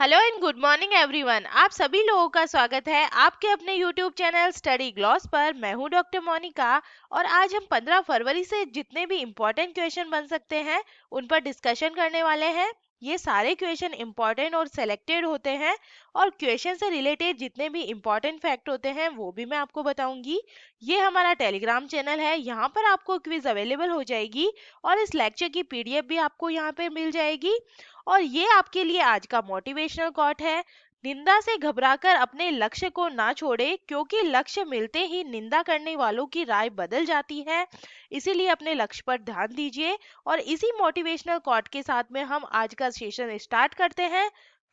Hello and good morning everyone. आप सभी लोगों का स्वागत है आपके अपने यूट्यूब चैनल स्टडी ग्लॉस पर। मैं हूं डॉक्टर मोनिका और आज हम 15 फरवरी से जितने भी इम्पोर्टेंट क्वेश्चन बन सकते हैं उन पर डिस्कशन करने वाले हैं। ये सारे क्वेश्चन इम्पोर्टेंट और सेलेक्टेड होते हैं और क्वेश्चन से रिलेटेड जितने भी इम्पोर्टेंट फैक्ट होते हैं वो भी मैं आपको बताऊंगी। ये हमारा टेलीग्राम चैनल है, यहाँ पर आपको क्विज अवेलेबल हो जाएगी और इस लेक्चर की पीडीएफ भी आपको यहाँ पे मिल जाएगी। और ये आपके लिए आज का मोटिवेशनल कोट है। निंदा से घबराकर अपने लक्ष्य को ना छोड़े, क्योंकि लक्ष्य मिलते ही निंदा करने वालों की राय बदल जाती है। इसीलिए अपने लक्ष्य पर ध्यान दीजिए। और इसी मोटिवेशनल कोट के साथ में हम आज का सेशन स्टार्ट करते हैं।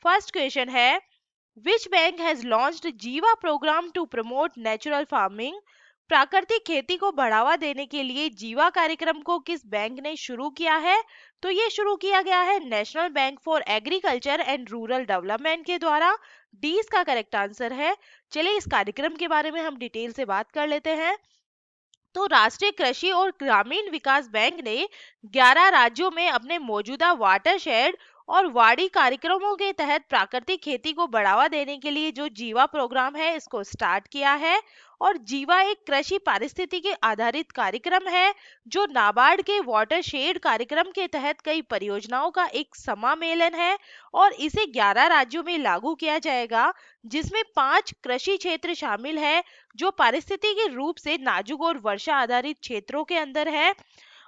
फर्स्ट क्वेश्चन है, which bank has launched Jiva programme to promote natural farming? प्राकृतिक खेती को बढ़ावा देने के लिए जीवा कार्यक्रम को किस बैंक ने शुरू किया है? तो ये शुरू किया गया है national bank for agriculture and rural development के द्वारा। डी इसका करेक्ट आंसर है। चलिए इस कार्यक्रम के बारे में हम डिटेल से बात कर लेते हैं। तो राष्ट्रीय कृषि और ग्रामीण विकास बैंक ने 11 राज्यों में अपने मौजूदा वाटरशेड और वाड़ी कार्यक्रमों के तहत प्राकृतिक खेती को बढ़ावा देने के लिए जो जीवा प्रोग्राम है इसको स्टार्ट किया है। और जीवा एक कृषि पारिस्थितिकी आधारित कार्यक्रम है जो नाबार्ड के वाटरशेड कार्यक्रम के तहत कई परियोजनाओं का एक समामेलन है। और इसे 11 राज्यों में लागू किया जाएगा, जिसमें 5 कृषि क्षेत्र शामिल है जो पारिस्थितिकी रूप से नाजुक और वर्षा आधारित क्षेत्रों के अंदर है।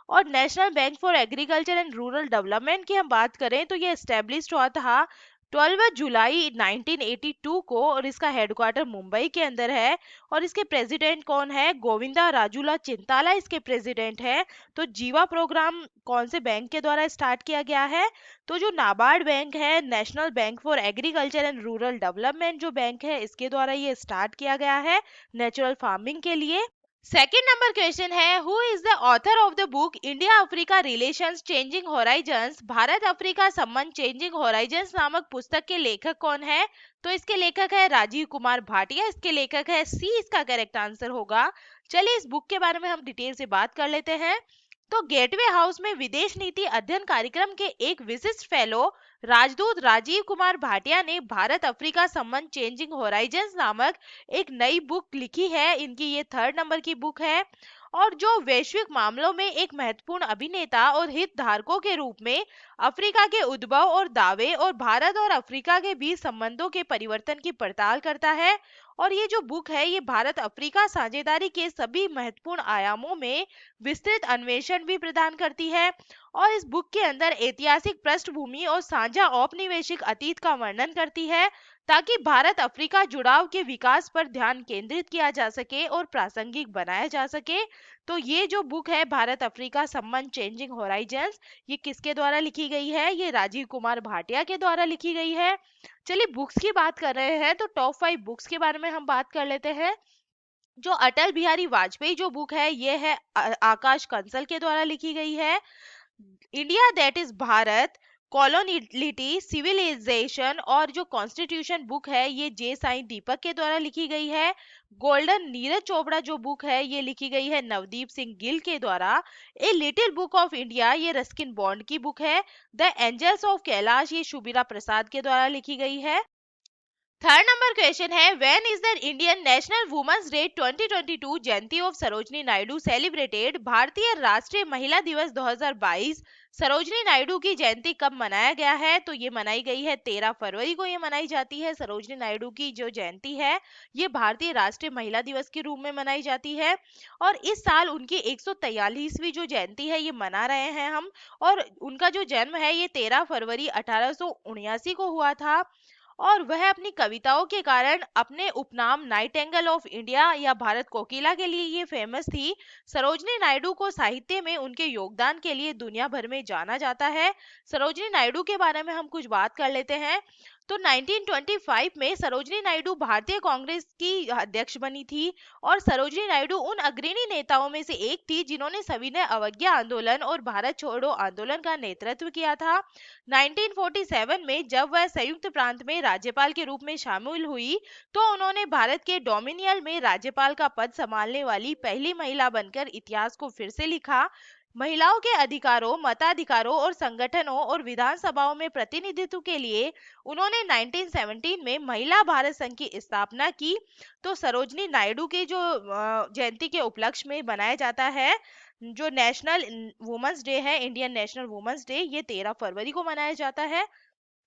और national bank for agriculture and rural development की हम बात करें तो ये एस्टेब्लिश हुआ था 12 जुलाई 1982 को और इसका हेडक्वार्टर मुंबई के अंदर है। और इसके प्रेसिडेंट कौन है? गोविंदा राजूला चिंताला इसके प्रेसिडेंट है। तो जीवा प्रोग्राम कौन से बैंक के द्वारा स्टार्ट किया गया है? तो जो नाबार्ड बैंक है, national bank for agriculture and rural development जो बैंक है, इसके द्वारा ये स्टार्ट किया गया है नेचुरल फार्मिंग के लिए। सेकेंड नंबर क्वेश्चन है, who is the author of the book India Africa relations changing horizons? Bharat Africa संबंध चेंजिंग हॉराइजन्स नामक पुस्तक के लेखक कौन है? तो इसके लेखक है राजीव कुमार भाटिया। इसके लेखक है सी इसका करेक्ट आंसर होगा। चलिए इस बुक के बारे में हम डिटेल से बात कर लेते हैं। तो गेटवे हाउस में विदेश नीति अध्ययन कार्यक्रम के एक विशिष्ट फेलो राजदूत राजीव कुमार भाटिया ने भारत अफ्रीका संबंध चेंजिंग होराइजन्स नामक एक नई बुक लिखी है। इनकी ये 3rd नंबर की बुक है और जो वैश्विक मामलों में एक महत्वपूर्ण अभिनेता और हितधारकों के रूप में अफ्रीका के उद्भव और दावे और भारत और अफ्रीका के बीच संबंधों के परिवर्तन की पड़ताल करता है। और ये जो बुक है ये भारत अफ्रीका साझेदारी के सभी महत्वपूर्ण आयामों में विस्तृत अन्वेषण भी प्रदान करती है। और इस बुक के अंदर ऐतिहासिक पृष्ठभूमि और साझा औपनिवेशिक अतीत का वर्णन करती है, ताकि भारत अफ्रीका जुड़ाव के विकास पर ध्यान केंद्रित किया जा सके और प्रासंगिक बनाया जा सके। तो ये जो बुक है भारत अफ्रीका संबंध चेंजिंग होराइजन्स, ये किसके द्वारा लिखी गई है? ये राजीव कुमार भाटिया के द्वारा लिखी गई है। चलिए बुक्स की बात कर रहे हैं तो टॉप 5 बुक्स के बारे में हम बात कर लेते हैं। जो अटल बिहारी वाजपेयी जो बुक है ये है आकाश कंसल के द्वारा लिखी गई है। India that is Bharat, coloniality, civilisation और जो कॉन्स्टिट्यूशन बुक है ये जे साई दीपक के द्वारा लिखी गई है। गोल्डन नीरज चोपड़ा जो बुक है ये लिखी गई है नवदीप सिंह गिल के द्वारा। A little book of India ये रस्किन बॉन्ड की बुक है। द एंजल्स ऑफ कैलाश ये शुबिरा प्रसाद के द्वारा लिखी गई है। 3rd नंबर क्वेश्चन है, when is the Indian national women's day 2022 jayanti of Sarojini Naidu celebrated? भारतीय राष्ट्रीय महिला दिवस 2022 सरोजनी नायडू की जयंती कब मनाया गया है? तो ये मनाई गई है 13 फरवरी को ये मनाई जाती है। सरोजनी नायडू की जो जयंती है ये भारतीय राष्ट्रीय महिला दिवस के रूप में मनाई जाती है। और इस साल उनकी 143वीं जो जयंती है ये मना रहे हैं हम। और उनका जो जन्म है ये 13 फरवरी 1879 को हुआ था। और वह अपनी कविताओं के कारण अपने उपनाम नाइटेंगल ऑफ इंडिया या भारत कोकिला के लिए ये फेमस थी। सरोजनी नायडू को साहित्य में उनके योगदान के लिए दुनिया भर में जाना जाता है। सरोजनी नायडू के बारे में हम कुछ बात कर लेते हैं। तो 1925 में सरोजनी नायडू भारतीय कांग्रेस की अध्यक्ष बनी थी। और सरोजनी नायडू उन अग्रणी नेताओं में से एक थी जिन्होंने सविनय अवज्ञा आंदोलन और भारत छोड़ो आंदोलन का नेतृत्व किया था। 1947 में जब वह संयुक्त प्रांत में राज्यपाल के रूप में शामिल हुई तो उन्होंने भारत के डोमिनियल में राज्यपाल का पद संभालने वाली पहली महिला बनकर इतिहास को फिर से लिखा। महिलाओं के अधिकारों, मताधिकारों और संगठनों और विधानसभाओं में प्रतिनिधित्व के लिए उन्होंने 1917 में महिला भारत संघ की स्थापना की। तो सरोजनी नायडू के जो जयंती के उपलक्ष्य में बनाया जाता है जो नेशनल वुमेन्स डे है, इंडियन नेशनल वुमेन्स डे, ये 13 फरवरी को मनाया जाता है।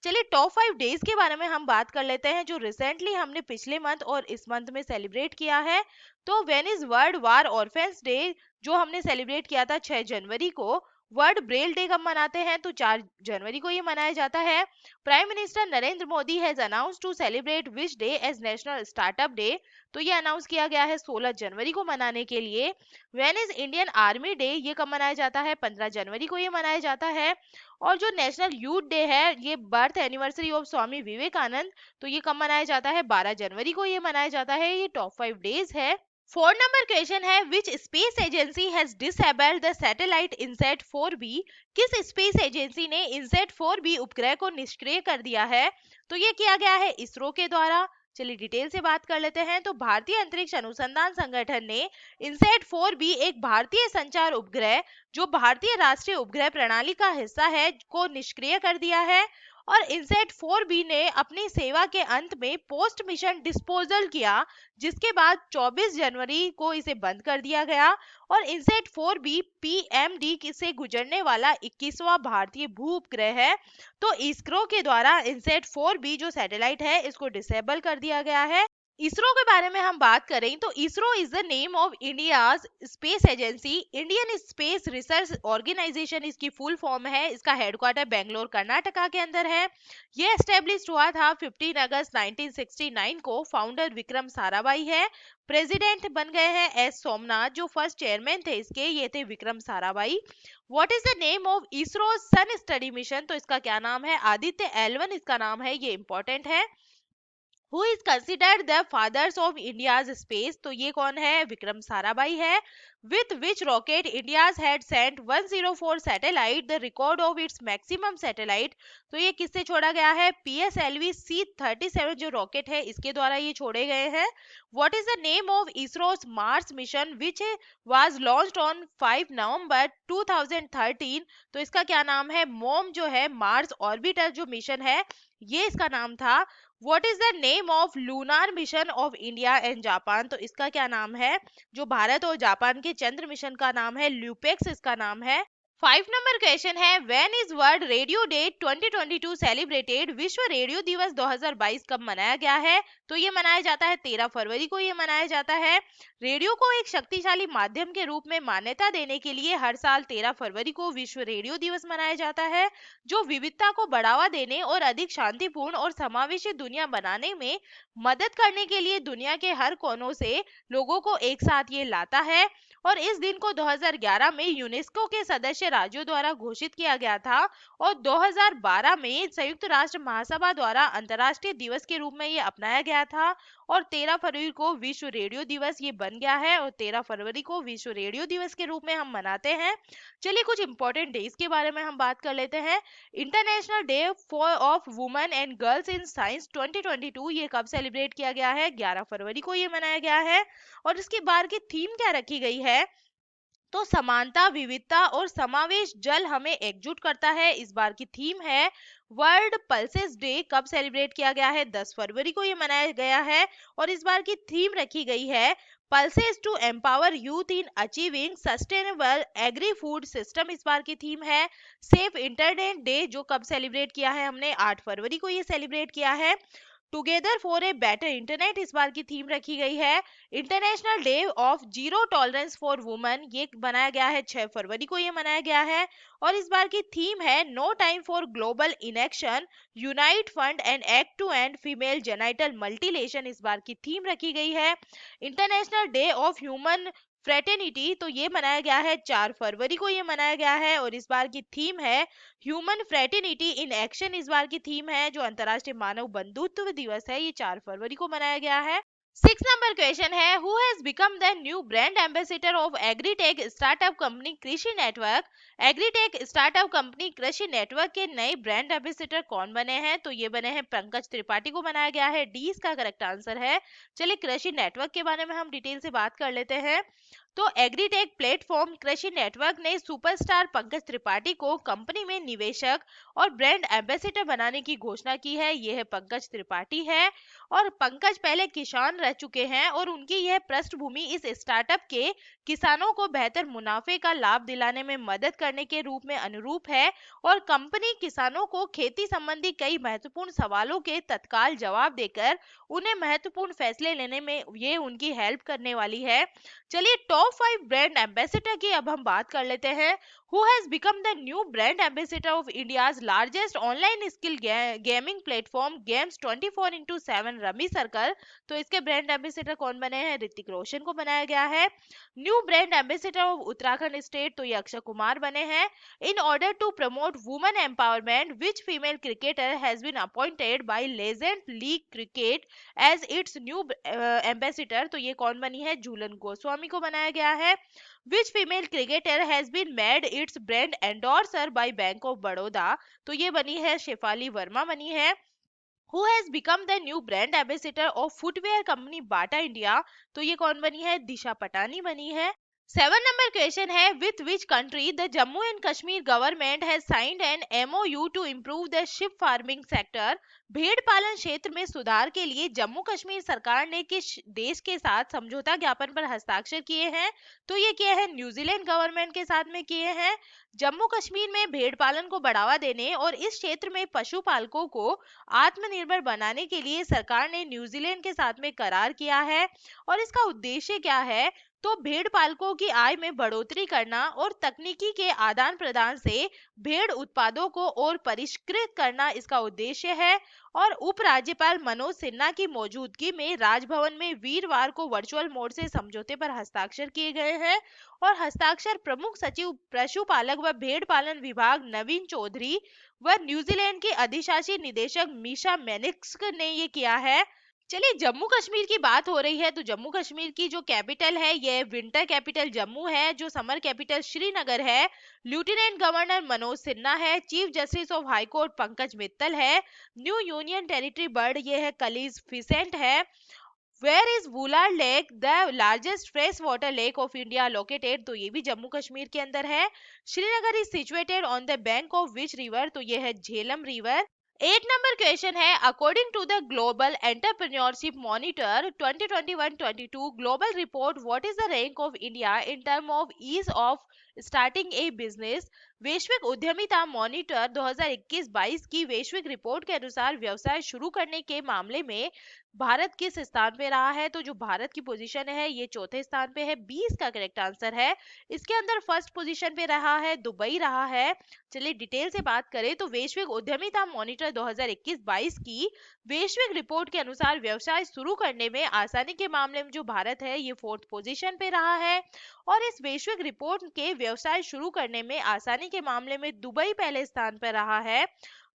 चलिए टॉप 5 डेज के बारे में हम बात कर लेते हैं जो रिसेंटली हमने पिछले मंथ और इस मंथ में सेलिब्रेट किया है। तो when is world war orphans day जो हमने सेलिब्रेट किया था 6 जनवरी को। वर्ल्ड ब्रेल डे कब मनाते हैं तो 4 जनवरी को ये मनाया जाता है। Prime minister Narendra Modi has announce to celebrate which day as national startup day. तो ये अनाउंस किया गया है 16 जनवरी को मनाने के लिए। When is Indian army day, ये कब मनाया जाता है 15 जनवरी को ये मनाया जाता है। और जो नेशनल यूथ डे है, ये birth anniversary of Swami Vivekananda, तो ये कब मनाया जाता है 12 जनवरी को ये मनाया जाता है। ये टॉप 5 डेज है। 4 नंबर क्वेश्चन है which space agency has disabled the satellite INSAT 4B। किस स्पेस एजेंसी ने इनसेट 4B उपग्रह को निष्क्रिय कर दिया है। तो ये किया गया है इसरो के द्वारा। चलिए डिटेल से बात कर लेते हैं। तो भारतीय अंतरिक्ष अनुसंधान संगठन ने इनसेट 4B एक भारतीय संचार उपग्रह जो भारतीय राष्ट्रीय उपग्रह प्रणाली का हिस्सा है को निष्क्रिय कर दिया है। और इनसेट 4B ने अपनी सेवा के अंत में पोस्ट मिशन डिस्पोजल किया जिसके बाद 24 जनवरी को इसे बंद कर दिया गया। और इनसेट 4B PMD से गुजरने वाला 21वां भारतीय भू उपग्रह है। तो इसरो के द्वारा इनसेट 4B जो सैटेलाइट है इसको डिसेबल कर दिया गया है। इसरो के बारे में हम बात करें तो ISRO is the name of India's space agency. Indian space research organisation इसकी फुल फॉर्म है। इसका हेडक्वार्टर बेंगलोर कर्नाटका के अंदर है। यह एस्टेब्लिश हुआ था 15 अगस्त 1969 को। फाउंडर विक्रम साराभाई है। प्रेसिडेंट बन गए हैं एस सोमनाथ। जो फर्स्ट चेयरमैन थे इसके ये थे Vikram Sarabhai. What is the name of ISRO sun study mission, तो इसका क्या नाम है आदित्य L1 इसका नाम है, ये इंपॉर्टेंट है। Who is considered the fathers of India's space, तो ये कौन है विक्रम साराभाई है। With which rocket India's had sent 104 satellite, the record of its maximum satellite, तो ये किससे छोड़ा गया है PSLV C-37 जो रॉकेट है इसके द्वारा ये छोड़े गए हैं। What is the name of ISRO's Mars mission which was launched on 5 नवंबर 2013, तो इसका क्या नाम है मोम जो है मार्स ऑर्बिटर जो मिशन है ये इसका नाम था। What is the name of lunar mission of India and Japan, तो इसका क्या नाम है जो भारत और जापान के चंद्र मिशन का नाम है ल्यूपेक्स इसका नाम है। 5 नंबर क्वेश्चन है when is world radio day 2022 celebrated. विश्व रेडियो दिवस 2022 कब मनाया गया है तो ये मनाया जाता है 13 फरवरी को ये मनाया जाता है। रेडियो को एक शक्तिशाली माध्यम के रूप में मान्यता देने के लिए हर साल 13 फरवरी को विश्व रेडियो दिवस मनाया जाता है जो विविधता को बढ़ावा देने और अधिक शांतिपूर्ण और समावेशी दुनिया बनाने में मदद करने के लिए दुनिया के हर कोनों से लोगों को एक साथ ये लाता है। और इस दिन को 2011 में यूनेस्को के सदस्य राज्यों द्वारा घोषित किया गया था और 2012 में संयुक्त राष्ट्र महासभा द्वारा अंतर्राष्ट्रीय दिवस के रूप में ये अपनाया गया था। और 13 फरवरी को विश्व रेडियो दिवस ये बन गया है और 13 फरवरी को विश्व रेडियो दिवस के रूप में हम मनाते हैं। चलिए कुछ इंपॉर्टेंट डेज के बारे में हम बात कर लेते हैं। International day for of women and girls in science 2022 ये कब सेलिब्रेट किया गया है 11 फरवरी को ये मनाया गया है। और इसके बार की थीम क्या रखी गई है तो समानता, विविधता और समावेश जल हमें एकजुट करता है। इस बार की थीम है। वर्ल्ड पल्सेस डे कब सेलिब्रेट किया गया है 10 फरवरी को ये मनाया गया है। और इस बार की थीम रखी गई है pulses to empower youth in achieving sustainable agri food system इस बार की थीम है। सेफ इंटरनेट डे जो कब सेलिब्रेट किया है हमने 8 फरवरी को ये सेलिब्रेट किया है। Together for a better internet इस बार की थीम रखी गई है। International day of zero tolerance for women ये बनाया गया है 6 फरवरी को ये मनाया गया है। और इस बार की थीम है no time for global inaction unite fund and act to end female genital mutilation इस बार की थीम रखी गई है। International day of human fraternity तो ये मनाया गया है 4 फरवरी को ये मनाया गया है। और इस बार की थीम है ह्यूमन फ्रेटर्निटी इन एक्शन इस बार की थीम है। जो अंतर्राष्ट्रीय मानव बंधुत्व दिवस है ये 4 फरवरी को मनाया गया है। 6 नंबर क्वेश्चन है who has become the new brand ambassador of agritech startup company कृषि नेटवर्क। एग्रीटेक स्टार्टअप कंपनी कृषि नेटवर्क के नए ब्रांड एम्बेसडर कौन बने हैं तो ये बने हैं पंकज त्रिपाठी को बनाया गया है। डी इसका करेक्ट आंसर है। चलिए कृषि नेटवर्क के बारे में हम डिटेल से बात कर लेते हैं। तो एग्रीटेक प्लेटफॉर्म कृषि नेटवर्क ने सुपरस्टार पंकज त्रिपाठी को कंपनी में निवेशक और ब्रांड एम्बेसडर बनाने की घोषणा की है। यह पंकज त्रिपाठी है और पंकज पहले किसान रह चुके हैं और उनकी यह पृष्ठभूमि इस स्टार्टअप के किसानों को बेहतर मुनाफे का लाभ दिलाने में मदद करने के रूप में अनुरूप है और कंपनी किसानों को खेती संबंधी कई महत्वपूर्ण सवालों के तत्काल जवाब देकर उन्हें महत्वपूर्ण फैसले लेने में ये उनकी हेल्प करने वाली है। चलिए टॉप 5 ब्रांड एम्बेसडर की अब हम बात कर लेते हैं। Who has become the new brand ambassador of India's largest online skill gaming platform games 24x7 rummy circle. तो इसके ब्रांड एम्बेसडर कौन बने हैं? ऋतिक रोशन को बनाया गया है। New brand ambassador of Uttarakhand state, तो ये अक्षय कुमार बने हैं। In order to promote women empowerment which female cricketer has been appointed by legend league cricket as its new ambassador. तो ये कौन बनी है? झूलन गोस्वामी को बनाया गया है। Which female cricketer has been made its brand endorser by bank of Baroda. तो ये बनी है शेफाली वर्मा बनी है। Who has become the new brand ambassador of footwear company Bata India? तो ये कौन बनी है? दिशा पटानी बनी है। 7 नंबर क्वेश्चन है with which country the Jammu and Kashmir government has signed an MoU to improve the sheep farming sector. भेड़ पालन क्षेत्र में सुधार के लिए जम्मू कश्मीर सरकार ने किस देश के साथ समझौता ज्ञापन पर हस्ताक्षर किए हैं? तो ये किए हैं न्यूजीलैंड गवर्नमेंट के साथ में किए हैं। जम्मू कश्मीर में भेड़ पालन को बढ़ावा देने और इस क्षेत्र में पशुपालकों को आत्मनिर्भर बनाने के लिए सरकार ने न्यूजीलैंड के साथ में करार किया है और इसका उद्देश्य क्या है? तो भेड़ पालकों की आय में बढ़ोतरी करना और तकनीकी के आदान प्रदान से भेड़ उत्पादों को और परिष्कृत करना इसका उद्देश्य है। और उपराज्यपाल मनोज सिन्हा की मौजूदगी में राजभवन में वीरवार को वर्चुअल मोड से समझौते पर हस्ताक्षर किए गए हैं और हस्ताक्षर प्रमुख सचिव पशुपालक व भेड़ पालन विभाग नवीन चौधरी व न्यूजीलैंड के अधिशासी निदेशक मीशा मेनिक्स ने ये किया है। चलिए जम्मू कश्मीर की बात हो रही है तो जम्मू कश्मीर की जो कैपिटल है ये विंटर कैपिटल जम्मू है, जो समर कैपिटल श्रीनगर है। लेफ्टिनेंट गवर्नर मनोज सिन्हा है। Chief justice of high court Pankaj Mittal है। न्यू यूनियन टेरिटरी बर्ड ये है कलीज फिसेंट है। Where is Wular lake the largest fresh water lake of India located? तो ये भी जम्मू कश्मीर के अंदर है। Srinagar is situated on the bank of which river? तो ये है झेलम रिवर। 8 नंबर क्वेश्चन है according to the global entrepreneurship monitor 2021-22 global report what is the rank of India in term of ease of starting a business? वैश्विक उद्यमिता monitor 2021-22 की वैश्विक report के अनुसार व्यवसाय शुरू करने के मामले में भारत किस स्थान पे रहा है? तो जो भारत की पोजीशन है ये चौथे स्थान पे है। 20 का करेक्ट आंसर है। इसके अंदर फर्स्ट पोजीशन पे रहा है दुबई रहा है। चलिए डिटेल से बात करें तो वैश्विक उद्यमिता मॉनिटर 2021-22 की वैश्विक रिपोर्ट के अनुसार व्यवसाय शुरू करने में आसानी के मामले में जो भारत है ये फोर्थ पोजीशन पे रहा है और इस वैश्विक रिपोर्ट के व्यवसाय शुरू करने में आसानी के मामले में दुबई पहले स्थान पर रहा है।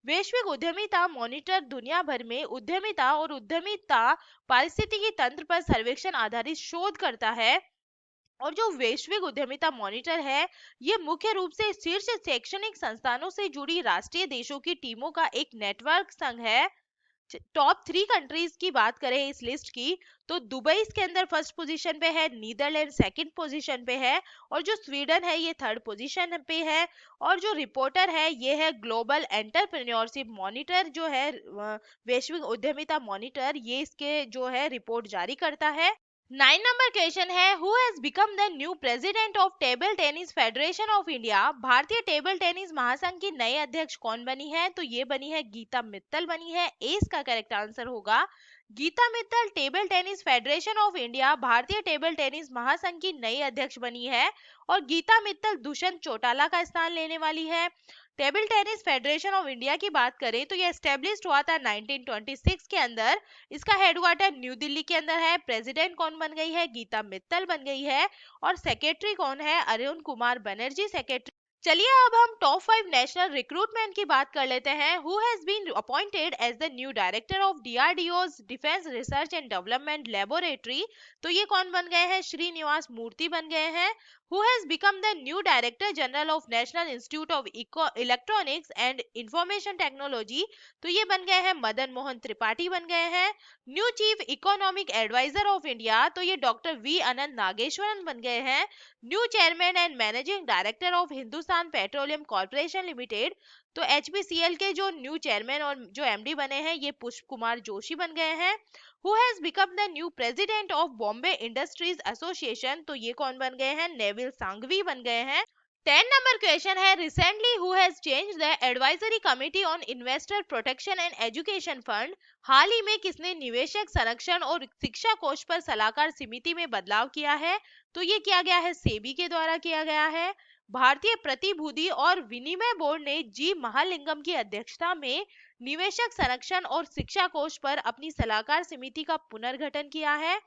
वैश्विक उद्यमिता मॉनिटर दुनिया भर में उद्यमिता और उद्यमिता पारिस्थितिकी तंत्र पर सर्वेक्षण आधारित शोध करता है और जो वैश्विक उद्यमिता मॉनिटर है ये मुख्य रूप से शीर्ष शैक्षणिक संस्थानों से जुड़ी राष्ट्रीय देशों की टीमों का एक नेटवर्क संघ है। टॉप 3 कंट्रीज की बात करें इस लिस्ट की तो दुबई इसके अंदर फर्स्ट पोजीशन पे है, नीदरलैंड सेकंड पोजीशन पे है और जो स्वीडन है ये थर्ड पोजीशन पे है। और जो रिपोर्टर है ये है ग्लोबल एंटरप्रेन्योरशिप मॉनिटर जो है वैश्विक उद्यमिता मॉनिटर, ये इसके जो है रिपोर्ट जारी करता है। 9 नंबर क्वेश्चन है who has become the new president of table tennis federation of India? भारतीय टेबल टेनिस महासंघ की नई अध्यक्ष कौन बनी है? तो ये बनी है गीता मित्तल बनी है। इसका करेक्ट आंसर होगा Geeta Mittal. Table tennis federation of India भारतीय टेबल टेनिस महासंघ की नई अध्यक्ष बनी है और गीता मित्तल दुष्यंत चौटाला का स्थान लेने वाली है। Table tennis federation of India की बात करें तो यह एस्टेब्लिश हुआ था 1926 के अंदर। इसका हेडक्वार्टर न्यू दिल्ली के अंदर है। प्रेसिडेंट कौन बन गई है? गीता मित्तल बन गई है और सेक्रेटरी कौन है? अरुण कुमार बनर्जी सेक्रेटरी चलिए अब हम टॉप 5 नेशनल रिक्रूटमेंट की बात कर लेते हैं। Who has been appointed as the new director of DRDO's defence research and development laboratory. तो ये कौन बन गए हैं? श्रीनिवास मूर्ति बन गए हैं। Who has become the new director general of national institute of electronics and information technology. तो ये बन गए हैं मदन मोहन त्रिपाठी बन गए हैं। New chief economic adviser of India, तो ये डॉक्टर वी अनंत नागेश्वरन बन गए हैं। New chairman and managing director of Hindustan petroleum corporation limited, तो एचपीसीएल के जो न्यू चेयरमैन और जो एमडी बने हैं ये पुष्प कुमार जोशी बन गए हैं। Who has become the new president of Bombay industries association, तो ये कौन बन गए हैं? नेविल सांघवी बन गए हैं। 10 नंबर क्वेश्चन है, recently who has change the advisory committee on investor protection and education fund. हाल ही में किसने निवेशक संरक्षण और शिक्षा कोष पर सलाहकार समिति में बदलाव किया है? तो ये किया गया है सेबी के द्वारा किया गया है। भारतीय प्रतिभूति और विनिमय बोर्ड ने जी महालिंगम की अध्यक्षता में निवेशक संरक्षण और शिक्षा कोष पर अपनी सलाहकार समिति का पुनर्गठन किया है।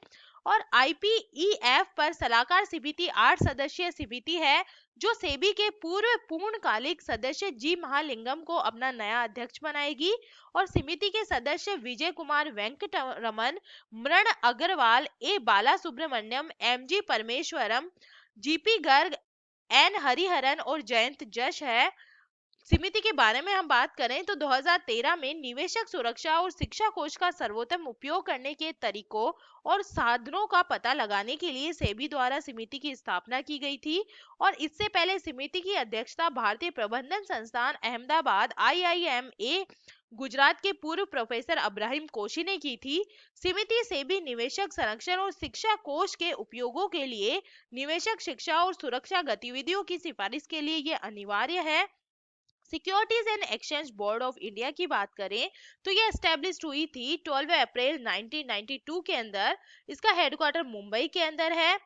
और आईपीईएफ पर सलाहकार समिति 8 सदस्यीय समिति है जो सेबी के पूर्व पूर्णकालिक सदस्य जी महालिंगम को अपना नया अध्यक्ष बनाएगी। और समिति के सदस्य Vijay Kumar Venkataraman, Mrin Agarwal, A Bala Subramaniam, M G Parameswaram, GP Garg, N Hariharan और जयंत जश है। समिति के बारे में हम बात करें तो 2013 में निवेशक सुरक्षा और शिक्षा कोष का सर्वोत्तम उपयोग करने के तरीकों और साधनों का पता लगाने के लिए सेबी द्वारा समिति की स्थापना की गई थी। और इससे पहले समिति की अध्यक्षता भारतीय प्रबंधन संस्थान अहमदाबाद आईआईएमए गुजरात के पूर्व प्रोफेसर अब्राहिम कोशी ने की थी। समिति सेबी निवेशक संरक्षण और शिक्षा कोष के उपयोगों के लिए निवेशक शिक्षा और सुरक्षा गतिविधियों की सिफारिश के लिए ये अनिवार्य है। Securities and exchange board of India की बात करें तो ये एस्टेब्लिश हुई थी 12 अप्रैल 1992 के अंदर। इसका हेडक्वार्टर मुंबई के अंदर है।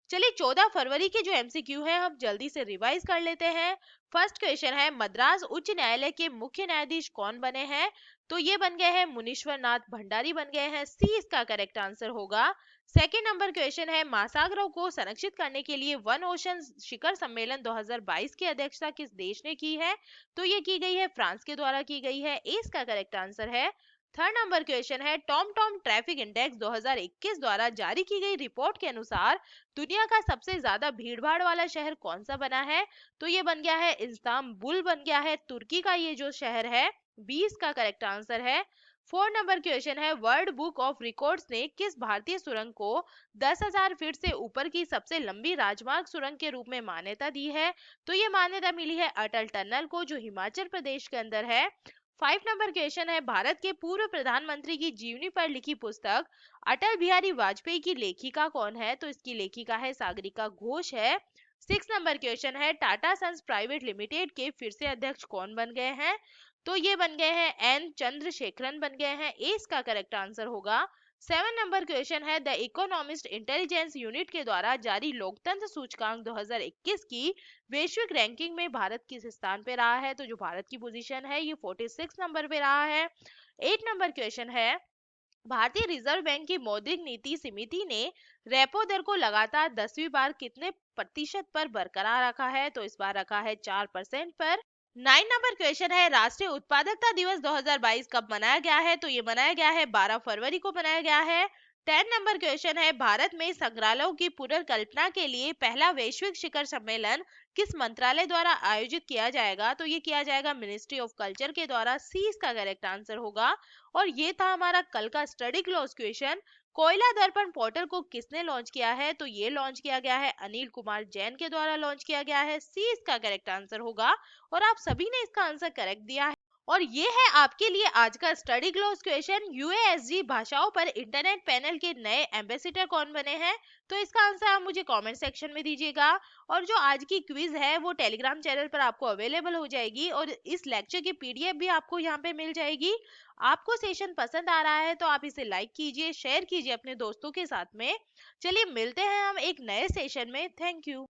चलिए 14 फरवरी के जो एमसीक्यू है हम जल्दी से रिवाइज कर लेते हैं। फर्स्ट क्वेश्चन है, मद्रास उच्च न्यायालय के मुख्य न्यायाधीश कौन बने हैं? तो ये बन गए हैं मुनीश्वर नाथ भंडारी बन गए हैं। सी इसका करेक्ट आंसर होगा। सेकेंड नंबर क्वेश्चन है, महासागरों को संरक्षित करने के लिए वन ओशन शिखर सम्मेलन 2022 की अध्यक्षता किस देश ने की है? तो ये की गई है फ्रांस के द्वारा की गई है। ए इसका करेक्ट आंसर है। थर्ड नंबर क्वेश्चन है, टॉम टॉम ट्रैफिक इंडेक्स 2021 द्वारा जारी की गई रिपोर्ट के अनुसार दुनिया का सबसे ज्यादा भीड़भाड़ वाला शहर कौन सा बना है? तो ये बन गया है इस्तांबुल बन गया है, तुर्की का ये जो शहर है। 20 का करेक्ट आंसर है। फोर नंबर क्वेश्चन है, वर्ल्ड बुक ऑफ रिकॉर्ड्स ने किस भारतीय सुरंग को 10,000 फीट से ऊपर की सबसे लंबी राजमार्ग सुरंग के रूप में मान्यता दी है? तो ये मान्यता मिली है अटल टनल को जो हिमाचल प्रदेश के अंदर है। 5 नंबर क्वेश्चन है, भारत के पूर्व प्रधानमंत्री की जीवनी पर लिखी पुस्तक अटल बिहारी वाजपेयी की लेखिका कौन है? तो इसकी लेखिका है सागरिका घोष है। 6 नंबर क्वेश्चन है, टाटा सन्स प्राइवेट लिमिटेड के फिर से अध्यक्ष कौन बन गए हैं? तो ये बन गए हैं एन चंद्रशेखरन बन गए हैं। ए इसका करेक्ट आंसर होगा। 7 नंबर क्वेश्चन है, द इकोनॉमिस्ट इंटेलिजेंस यूनिट के द्वारा जारी लोकतंत्र सूचकांक 2021 की वैश्विक रैंकिंग में भारत किस स्थान पे रहा है? तो जो भारत की पोजीशन है ये 46 नंबर पे रहा है। 8 नंबर क्वेश्चन है, भारतीय रिजर्व बैंक की मौद्रिक नीति समिति ने रेपो दर को लगातार 10वीं बार कितने प्रतिशत पर बरकरार रखा है? तो इस बार रखा है 4% पर। 9 नंबर क्वेश्चन है, राष्ट्रीय उत्पादकता दिवस 2022 कब मनाया गया है? तो ये मनाया गया है 12 फरवरी को मनाया गया है। 10 नंबर क्वेश्चन है, भारत में संग्रहालयों की पुनर्कल्पना के लिए पहला वैश्विक शिखर सम्मेलन किस मंत्रालय द्वारा आयोजित किया जाएगा? तो ये किया जाएगा मिनिस्ट्री ऑफ कल्चर के द्वारा। सी इसका करेक्ट आंसर होगा। और ये था हमारा कल का स्टडी क्लोज क्वेश्चन। कोयला दर्पण पोर्टल को किसने लॉन्च किया है? तो ये लॉन्च किया गया है अनिल कुमार जैन के द्वारा लॉन्च किया गया है। सी इसका करेक्ट आंसर होगा। और आप सभी ने इसका आंसर करेक्ट दिया है। और ये है आपके लिए आज का स्टडी क्लोज क्वेश्चन, यूएसजी भाषाओं पर इंटरनेट पैनल के नए एम्बेसडर कौन बने हैं? तो इसका आंसर आप मुझे कमेंट सेक्शन में दीजिएगा। और जो आज की क्विज है वो टेलीग्राम चैनल पर आपको अवेलेबल हो जाएगी और इस लेक्चर की पीडीएफ भी आपको यहाँ पे मिल जाएगी। आपको सेशन पसंद आ रहा है तो आप इसे लाइक कीजिए, शेयर कीजिए अपने दोस्तों के साथ में। चलिए मिलते हैं हम एक नए सेशन में। Thank you.